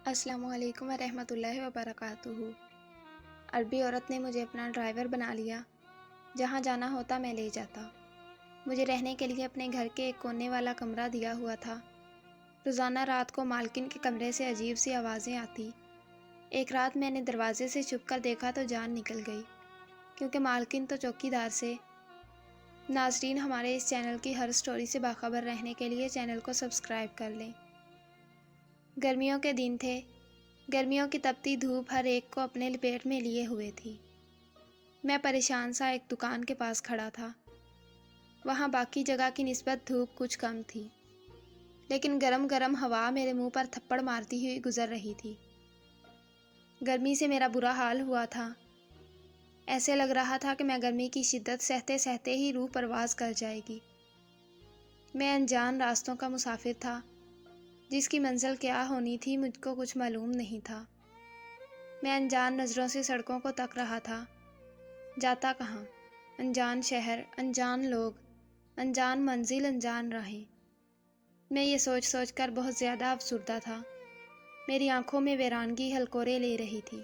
السلام علیکم ورحمۃ اللہ وبرکاتہ۔ عربی عورت نے مجھے اپنا ڈرائیور بنا لیا، جہاں جانا ہوتا میں لے جاتا۔ مجھے رہنے کے لیے اپنے گھر کے ایک کونے والا کمرہ دیا ہوا تھا۔ روزانہ رات کو مالکن کے کمرے سے عجیب سی آوازیں آتی۔ ایک رات میں نے دروازے سے چھپ کر دیکھا تو جان نکل گئی، کیونکہ مالکن تو چوکی دار سے۔ ناظرین، ہمارے اس چینل کی ہر سٹوری سے باخبر رہنے کے لیے چینل کو سبسکرائب کر لیں۔ گرمیوں کے دن تھے۔ گرمیوں کی تپتی دھوپ ہر ایک کو اپنے لپیٹ میں لیے ہوئے تھی۔ میں پریشان سا ایک دکان کے پاس کھڑا تھا۔ وہاں باقی جگہ کی نسبت دھوپ کچھ کم تھی، لیکن گرم گرم ہوا میرے منہ پر تھپڑ مارتی ہوئی گزر رہی تھی۔ گرمی سے میرا برا حال ہوا تھا۔ ایسے لگ رہا تھا کہ میں گرمی کی شدت سہتے سہتے ہی روح پرواز کر جائے گی۔ میں انجان راستوں کا مسافر تھا، جس کی منزل کیا ہونی تھی مجھ کو کچھ معلوم نہیں تھا۔ میں انجان نظروں سے سڑکوں کو تک رہا تھا۔ جاتا کہاں؟ انجان شہر، انجان لوگ، انجان منزل، انجان راہیں۔ میں یہ سوچ سوچ کر بہت زیادہ افسردہ تھا۔ میری آنکھوں میں ویرانگی ہلکورے لے رہی تھی۔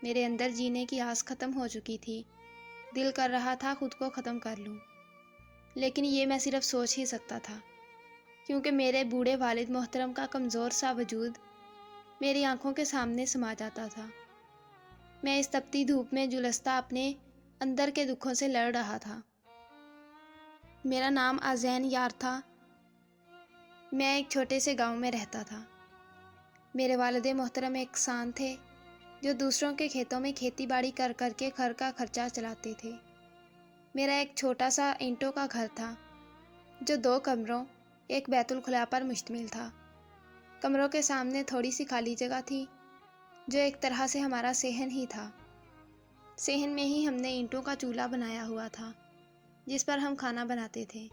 میرے اندر جینے کی آس ختم ہو چکی تھی۔ دل کر رہا تھا خود کو ختم کر لوں، لیکن یہ میں صرف سوچ ہی سکتا تھا، کیونکہ میرے بوڑھے والد محترم کا کمزور سا وجود میری آنکھوں کے سامنے سما جاتا تھا۔ میں اس تپتی دھوپ میں جلستا اپنے اندر کے دکھوں سے لڑ رہا تھا۔ میرا نام آذین یار تھا۔ میں ایک چھوٹے سے گاؤں میں رہتا تھا۔ میرے والد محترم ایک کسان تھے، جو دوسروں کے کھیتوں میں کھیتی باڑی کر کر کے گھر کا خرچہ چلاتے تھے۔ میرا ایک چھوٹا سا اینٹوں کا گھر تھا، جو 2 کمروں، ایک بیت الخلاء پر مشتمل تھا۔ کمروں کے سامنے تھوڑی سی خالی جگہ تھی، جو ایک طرح سے ہمارا صحن ہی تھا۔ صحن میں ہی ہم نے اینٹوں کا چولہا بنایا ہوا تھا، جس پر ہم کھانا بناتے تھے۔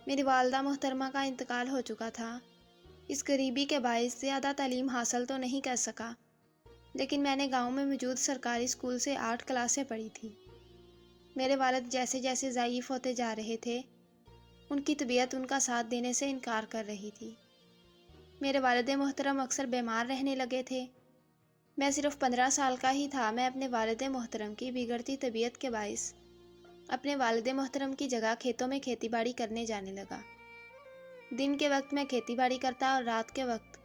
میری والدہ محترمہ کا انتقال ہو چکا تھا۔ اس غریبی کے باعث زیادہ تعلیم حاصل تو نہیں کر سکا، لیکن میں نے گاؤں میں موجود سرکاری اسکول سے 8 کلاسیں پڑھی تھی۔ میرے والد جیسے جیسے ضعیف ہوتے جا رہے تھے، ان کی طبیعت ان کا ساتھ دینے سے انکار کر رہی تھی۔ میرے والد محترم اکثر بیمار رہنے لگے تھے۔ میں صرف 15 سال کا ہی تھا۔ میں اپنے والد محترم کی بگڑتی طبیعت کے باعث اپنے والد محترم کی جگہ کھیتوں میں کھیتی باڑی کرنے جانے لگا۔ دن کے وقت میں کھیتی باڑی کرتا اور رات کے وقت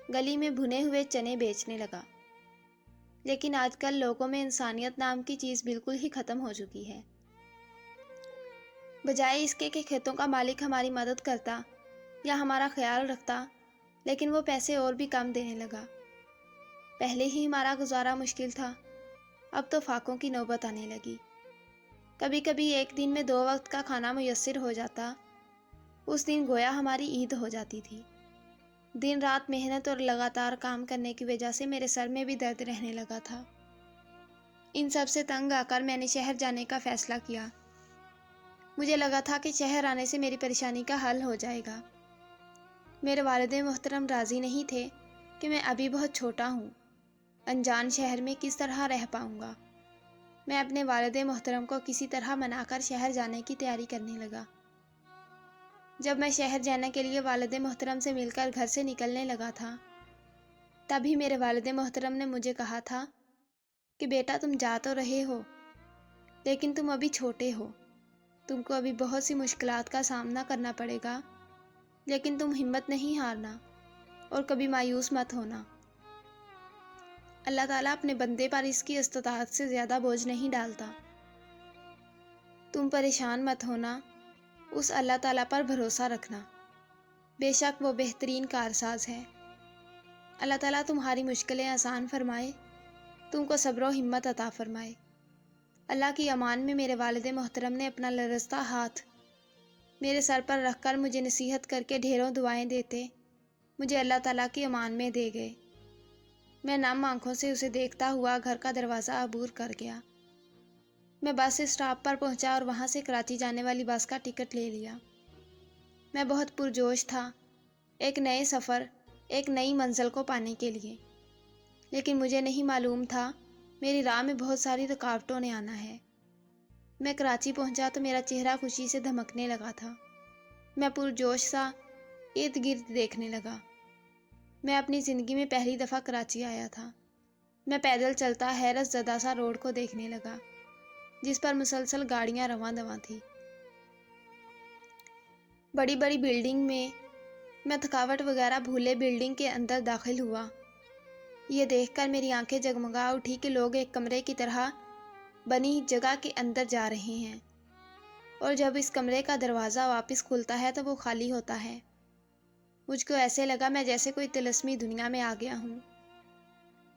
گلی میں بھنے ہوئے چنے بیچنے لگا۔ لیکن آج کل لوگوں میں انسانیت نام کی چیز بالکل ہی ختم ہو چکی ہے۔ بجائے اس کے کہ کھیتوں کا مالک ہماری مدد کرتا یا ہمارا خیال رکھتا، لیکن وہ پیسے اور بھی کم دینے لگا۔ پہلے ہی ہمارا گزارا مشکل تھا، اب تو فاقوں کی نوبت آنے لگی۔ کبھی کبھی ایک دن میں 2 وقت کا کھانا میسر ہو جاتا۔ اس دن گویا ہماری عید ہو جاتی تھی۔ دن رات محنت اور لگاتار کام کرنے کی وجہ سے میرے سر میں بھی درد رہنے لگا تھا۔ ان سب سے تنگ آ کر میں نے شہر جانے کا فیصلہ کیا۔ مجھے لگا تھا کہ شہر آنے سے میری پریشانی کا حل ہو جائے گا۔ میرے والد محترم راضی نہیں تھے کہ میں ابھی بہت چھوٹا ہوں، انجان شہر میں کس طرح رہ پاؤں گا۔ میں اپنے والد محترم کو کسی طرح منا کر شہر جانے کی تیاری کرنے لگا۔ جب میں شہر جانے کے لیے والد محترم سے مل کر گھر سے نکلنے لگا تھا، تبھی میرے والد محترم نے مجھے کہا تھا کہ بیٹا، تم جا تو رہے ہو، لیکن تم ابھی چھوٹے ہو، تم کو ابھی بہت سی مشکلات کا سامنا کرنا پڑے گا، لیکن تم ہمت نہیں ہارنا اور کبھی مایوس مت ہونا۔ اللہ تعالیٰ اپنے بندے پر اس کی استطاعت سے زیادہ بوجھ نہیں ڈالتا۔ تم پریشان مت ہونا، اس اللہ تعالیٰ پر بھروسہ رکھنا، بے شک وہ بہترین کارساز ہے۔ اللہ تعالیٰ تمہاری مشکلیں آسان فرمائے، تم کو صبر و ہمت عطا فرمائے۔ اللہ کی امان میں میرے والد محترم نے اپنا لرزتا ہاتھ میرے سر پر رکھ کر مجھے نصیحت کر کے ڈھیروں دعائیں دیتے مجھے اللہ تعالیٰ کی امان میں دے گئے۔ میں نم آنکھوں سے اسے دیکھتا ہوا گھر کا دروازہ عبور کر گیا۔ میں بس اسٹاپ پر پہنچا اور وہاں سے کراچی جانے والی بس کا ٹکٹ لے لیا۔ میں بہت پرجوش تھا، ایک نئے سفر، ایک نئی منزل کو پانے کے لیے، لیکن مجھے نہیں معلوم تھا میری راہ میں بہت ساری رکاوٹوں نے آنا ہے۔ میں کراچی پہنچا تو میرا چہرہ خوشی سے دھمکنے لگا تھا۔ میں پرجوش سا ارد گرد دیکھنے لگا۔ میں اپنی زندگی میں پہلی دفعہ کراچی آیا تھا۔ میں پیدل چلتا حیرت زدہ سا روڈ کو دیکھنے لگا جس پر مسلسل گاڑیاں رواں دواں تھیں۔ بڑی بڑی بلڈنگ میں تھکاوٹ وغیرہ بھولے بلڈنگ کے اندر داخل ہوا۔ یہ دیکھ کر میری آنکھیں جگمگا اٹھی کہ لوگ ایک کمرے کی طرح بنی جگہ کے اندر جا رہے ہیں، اور جب اس کمرے کا دروازہ واپس کھلتا ہے تو وہ خالی ہوتا ہے۔ مجھ کو ایسے لگا میں جیسے کوئی طلسمی دنیا میں آ گیا ہوں۔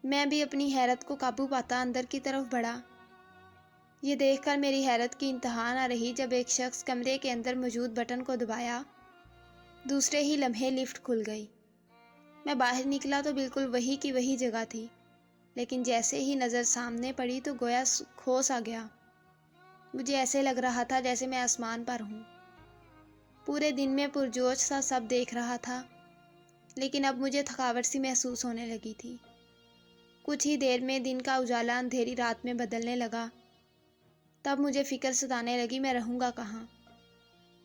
میں بھی اپنی حیرت کو قابو پاتا اندر کی طرف بڑھا۔ یہ دیکھ کر میری حیرت کی انتہا نہ رہی جب ایک شخص کمرے کے اندر موجود بٹن کو دبایا۔ دوسرے ہی لمحے لفٹ کھل گئی۔ میں باہر نکلا تو بالکل وہی کی وہی جگہ تھی، لیکن جیسے ہی نظر سامنے پڑی تو گویا کھو سا گیا۔ مجھے ایسے لگ رہا تھا جیسے میں آسمان پر ہوں۔ پورے دن میں پرجوش سا سب دیکھ رہا تھا، لیکن اب مجھے تھکاوٹ سی محسوس ہونے لگی تھی۔ کچھ ہی دیر میں دن کا اجالا اندھیری رات میں بدلنے لگا۔ تب مجھے فکر ستانے لگی میں رہوں گا کہاں؟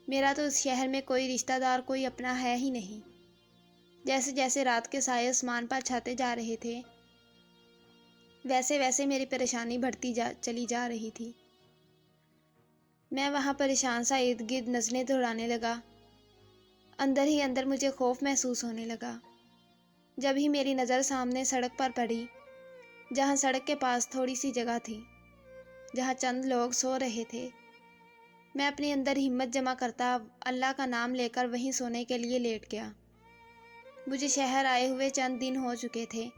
میرا تو اس شہر میں کوئی رشتہ دار کوئی اپنا ہے ہی نہیں۔ جیسے جیسے رات کے سائے آسمان پر چھاتے جا رہے تھے ویسے ویسے میری پریشانی بڑھتی چلی جا رہی تھی۔ میں وہاں پریشان سا ارد گرد نظریں دوڑانے لگا۔ اندر ہی اندر مجھے خوف محسوس ہونے لگا۔ جب ہی میری نظر سامنے سڑک پر پڑی، جہاں سڑک کے پاس تھوڑی سی جگہ تھی جہاں چند لوگ سو رہے تھے، میں اپنے اندر ہمت جمع کرتا اللہ کا نام لے کر وہیں سونے کے لیے لیٹ گیا۔ مجھے شہر آئے ہوئے چند دن ہو چکے تھے۔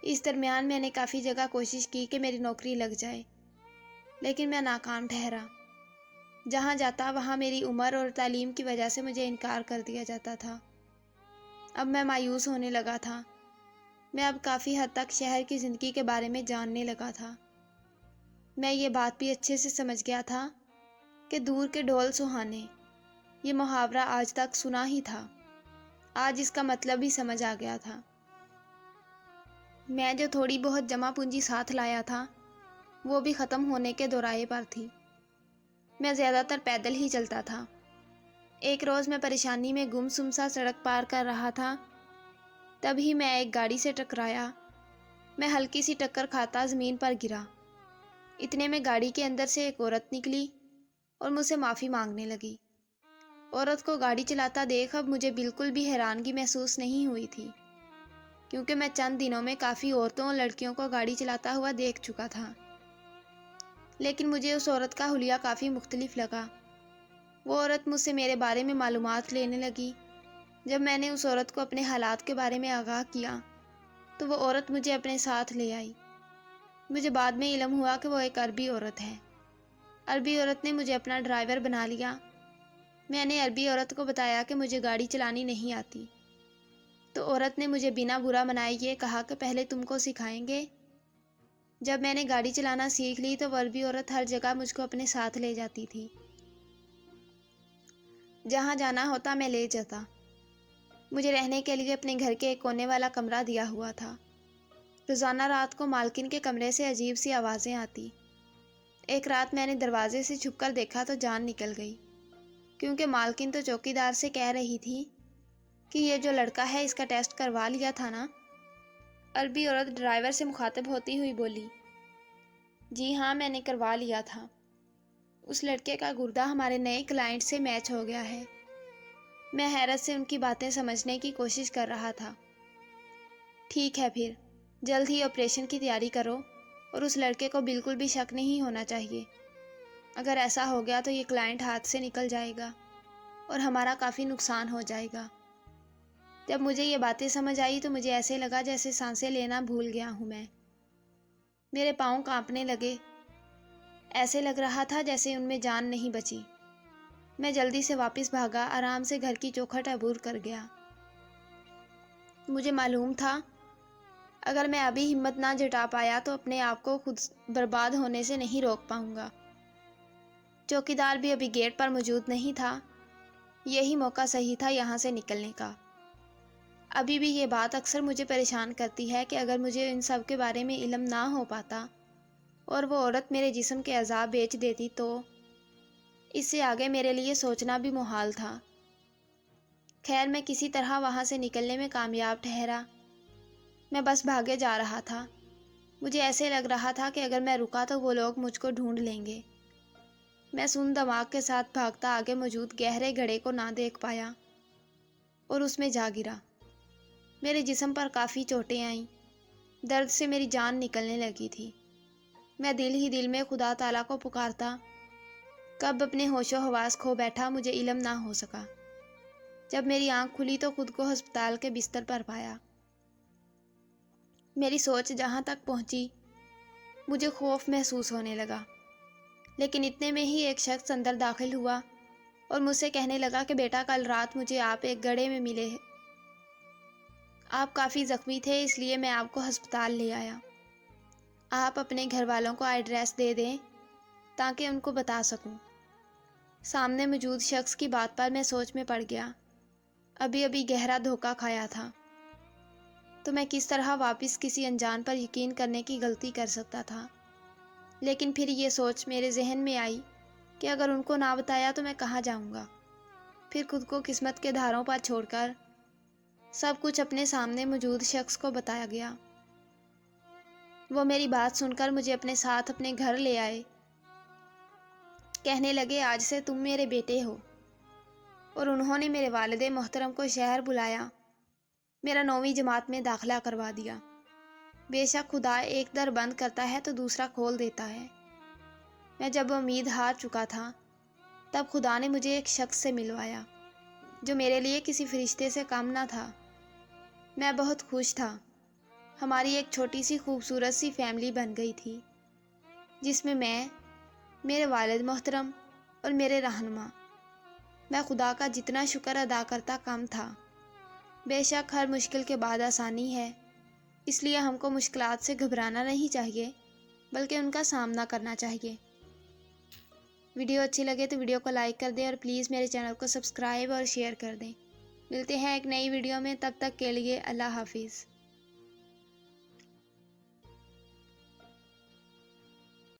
اس درمیان میں نے کافی جگہ کوشش کی کہ میری نوکری لگ جائے، لیکن میں ناکام ٹھہرا۔ جہاں جاتا وہاں میری عمر اور تعلیم کی وجہ سے مجھے انکار کر دیا جاتا تھا۔ اب میں مایوس ہونے لگا تھا۔ میں اب کافی حد تک شہر کی زندگی کے بارے میں جاننے لگا تھا۔ میں یہ بات بھی اچھے سے سمجھ گیا تھا کہ دور کے ڈھول سہانے، یہ محاورہ آج تک سنا ہی تھا، آج اس کا مطلب ہی سمجھ آ گیا تھا۔ میں جو تھوڑی بہت جمع پونجی ساتھ لایا تھا وہ بھی ختم ہونے کے دورائے پر تھی۔ میں زیادہ تر پیدل ہی چلتا تھا۔ ایک روز میں پریشانی میں گم سم سا سڑک پار کر رہا تھا، تبھی میں ایک گاڑی سے ٹکرایا۔ میں ہلکی سی ٹکر کھاتا زمین پر گرا۔ اتنے میں گاڑی کے اندر سے ایک عورت نکلی اور مجھ سے معافی مانگنے لگی۔ عورت کو گاڑی چلاتا دیکھ اب مجھے بالکل بھی حیرانگی محسوس نہیں ہوئی تھی، کیونکہ میں چند دنوں میں کافی عورتوں اور لڑکیوں کو گاڑی چلاتا ہوا دیکھ چکا تھا۔ لیکن مجھے اس عورت کا حلیہ کافی مختلف لگا۔ وہ عورت مجھ سے میرے بارے میں معلومات لینے لگی۔ جب میں نے اس عورت کو اپنے حالات کے بارے میں آگاہ کیا تو وہ عورت مجھے اپنے ساتھ لے آئی۔ مجھے بعد میں علم ہوا کہ وہ ایک عربی عورت ہے۔ عربی عورت نے مجھے اپنا ڈرائیور بنا لیا۔ میں نے عربی عورت کو بتایا کہ مجھے گاڑی چلانی نہیں آتی، تو عورت نے مجھے بنا برا منائے یہ کہا کہ پہلے تم کو سکھائیں گے۔ جب میں نے گاڑی چلانا سیکھ لی تو وہ عربی عورت ہر جگہ مجھ کو اپنے ساتھ لے جاتی تھی۔ جہاں جانا ہوتا میں لے جاتا۔ مجھے رہنے کے لیے اپنے گھر کے ایک کونے والا کمرہ دیا ہوا تھا۔ روزانہ رات کو مالکن کے کمرے سے عجیب سی آوازیں آتی۔ ایک رات میں نے دروازے سے چھپ کر دیکھا تو جان نکل گئی، کیونکہ مالکن تو چوکیدار سے کہہ رہی تھی کہ یہ جو لڑکا ہے اس کا ٹیسٹ کروا لیا تھا نا؟ عربی عورت ڈرائیور سے مخاطب ہوتی ہوئی بولی، جی ہاں میں نے کروا لیا تھا۔ اس لڑکے کا گردہ ہمارے نئے کلائنٹ سے میچ ہو گیا ہے۔ میں حیرت سے ان کی باتیں سمجھنے کی کوشش کر رہا تھا۔ ٹھیک ہے پھر جلد ہی آپریشن کی تیاری کرو، اور اس لڑکے کو بالکل بھی شک نہیں ہونا چاہیے۔ اگر ایسا ہو گیا تو یہ کلائنٹ ہاتھ سے نکل جائے گا اور ہمارا کافی نقصان ہو جائے گا۔ جب مجھے یہ باتیں سمجھ آئی تو مجھے ایسے لگا جیسے سانسیں لینا بھول گیا ہوں میں۔ میرے پاؤں کانپنے لگے، ایسے لگ رہا تھا جیسے ان میں جان نہیں بچی۔ میں جلدی سے واپس بھاگا، آرام سے گھر کی چوکھٹ عبور کر گیا۔ مجھے معلوم تھا اگر میں ابھی ہمت نہ جٹا پایا تو اپنے آپ کو خود برباد ہونے سے نہیں روک پاؤں گا۔ چوکیدار بھی ابھی گیٹ پر موجود نہیں تھا۔ یہی موقع صحیح تھا یہاں سے نکلنے کا۔ ابھی بھی یہ بات اکثر مجھے پریشان کرتی ہے کہ اگر مجھے ان سب کے بارے میں علم نہ ہو پاتا اور وہ عورت میرے جسم کے اعضاء بیچ دیتی تو اس سے آگے میرے لیے سوچنا بھی محال تھا۔ خیر میں کسی طرح وہاں سے نکلنے میں کامیاب ٹھہرا۔ میں بس بھاگے جا رہا تھا۔ مجھے ایسے لگ رہا تھا کہ اگر میں رکا تو وہ لوگ مجھ کو ڈھونڈ لیں گے۔ میں سن دماغ کے ساتھ بھاگتا آگے موجود گہرے گڑھے کو نہ دیکھ پایا اور اس میں جا گرا۔ میرے جسم پر کافی چوٹیں آئیں۔ درد سے میری جان نکلنے لگی تھی۔ میں دل ہی دل میں خدا تعالیٰ کو پکارتا۔ کب اپنے ہوش و حواس کھو بیٹھا مجھے علم نہ ہو سکا۔ جب میری آنکھ کھلی تو خود کو ہسپتال کے بستر پر پایا۔ میری سوچ جہاں تک پہنچی مجھے خوف محسوس ہونے لگا، لیکن اتنے میں ہی ایک شخص اندر داخل ہوا اور مجھ سے کہنے لگا کہ بیٹا کل رات مجھے آپ ایک گڑھے میں ملے ہیں۔ آپ کافی زخمی تھے اس لیے میں آپ کو ہسپتال لے آیا۔ آپ اپنے گھر والوں کو ایڈریس دے دیں تاکہ ان کو بتا سکوں۔ سامنے موجود شخص کی بات پر میں سوچ میں پڑ گیا۔ ابھی ابھی گہرا دھوکہ کھایا تھا تو میں کس طرح واپس کسی انجان پر یقین کرنے کی غلطی کر سکتا تھا۔ لیکن پھر یہ سوچ میرے ذہن میں آئی کہ اگر ان کو نہ بتایا تو میں کہاں جاؤں گا۔ پھر خود کو قسمت کے دھاروں پر چھوڑ کر سب کچھ اپنے سامنے موجود شخص کو بتایا گیا۔ وہ میری بات سن کر مجھے اپنے ساتھ اپنے گھر لے آئے۔ کہنے لگے آج سے تم میرے بیٹے ہو، اور انہوں نے میرے والد محترم کو شہر بلایا، میرا 9ویں جماعت میں داخلہ کروا دیا۔ بے شک خدا ایک در بند کرتا ہے تو دوسرا کھول دیتا ہے۔ میں جب امید ہار چکا تھا تب خدا نے مجھے ایک شخص سے ملوایا جو میرے لیے کسی فرشتے سے کم نہ تھا۔ میں بہت خوش تھا۔ ہماری ایک چھوٹی سی خوبصورت سی فیملی بن گئی تھی جس میں میرے والد محترم اور میرے رہنما۔ میں خدا کا جتنا شکر ادا کرتا کم تھا۔ بے شک ہر مشکل کے بعد آسانی ہے، اس لیے ہم کو مشکلات سے گھبرانا نہیں چاہیے بلکہ ان کا سامنا کرنا چاہیے۔ ویڈیو اچھی لگے تو ویڈیو کو لائک کر دیں اور پلیز میرے چینل کو سبسکرائب اور شیئر کر دیں۔ ملتے ہیں ایک نئی ویڈیو میں، تب تک کے لیے اللہ حافظ۔